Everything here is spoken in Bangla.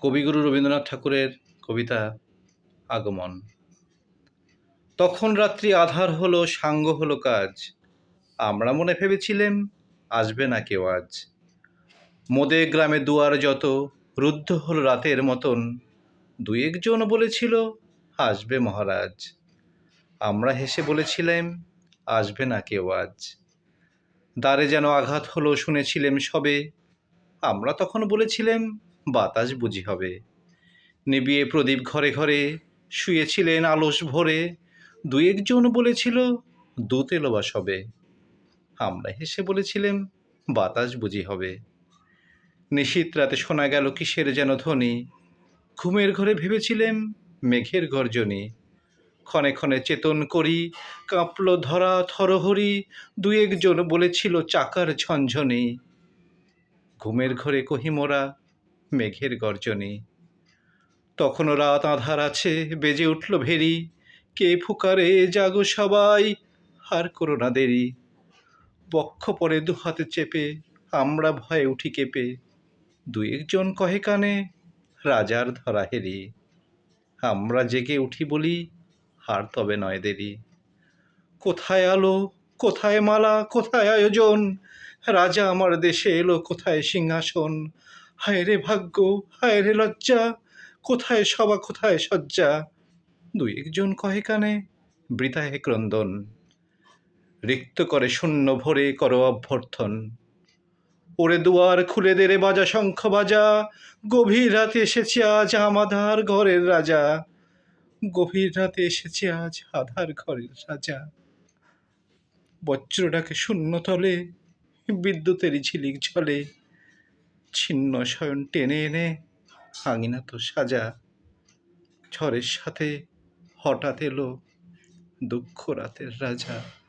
কবিগুরু রবীন্দ্রনাথ ঠাকুরের কবিতা আগমন। তখন রাত্রি আঁধার হলো, সাঙ্গ হলো কাজ, আমরা মনে ভেবেছিলেম আসবে না কেউ আজ। মোদে গ্রামে দুয়ার যত, রুদ্ধ হলো রাতের মতন, দুই একজন বলেছিল আসবে মহারাজ। আমরা হেসে বলেছিলেম আসবে না কেউ আজ। দ্বারে যেন আঘাত হলো, শুনেছিলেম সবে, আমরা তখন বলেছিলেম বাতাস বুঝি হবে। নিবিয়ে প্রদীপ ঘরে ঘরে, শুয়েছিলেন আলস ভরে, দুই একজন বলেছিল দূত এলো বা সবে। আমরা হেসে বলেছিলেম বাতাস বুঝি হবে। নিশীত রাতে শোনা গেল কিসের যেন ধ্বনি, ঘুমের ঘরে ভেবেছিলেম মেঘের গর্জনী। ক্ষণে ক্ষণে চেতন করি, কাঁপল ধরা থরহরি, দুই একজন বলেছিল চাকার ঝনঝনি। ঘুমের ঘরে কহি মোরা মেঘের গর্জনী। তখনও রাত আঁধার আছে, বেজে উঠল ভেরি, কে ফুকারে জাগো সবাই, আর করো না দেরি। বক্ষ পরে দুহাতে চেপে আমরা ভয়ে উঠি কেঁপে, দুই একজন কহে কানে রাজার ধরা হেরি। আমরা জেগে উঠি বলি আর তবে নয় দেরি। কোথায় আলো, কোথায় মালা, কোথায় আয়োজন, রাজা আমার দেশে এলো, কোথায় সিংহাসন। হায় রে ভাগ্য, হায় রে লজ্জা, কোথায় সভা, কোথায় শয্যা। দুই একজন কহে কানে বৃথা হে ক্রন্দন। রিক্ত করে শূন্য ভরে করো অভ্যর্থন। ওরে দুয়ার খুলে দে রে বাজা শঙ্খ বাজা, গভীর রাতে এসেছে আজ আমাদের ঘরের রাজা। গভীর রাতে এসেছে আজ আধার ঘরের রাজা। বজ্র ডাকে শূন্য তলে, বিদ্যুতেরই ঝিলিক ঝলে, ছিন্ন শয়ন টেনে এনে আঙিনা তো সাজা। ঝড়ের সাথে হঠাৎ এলো দুঃখ রাতের রাজা।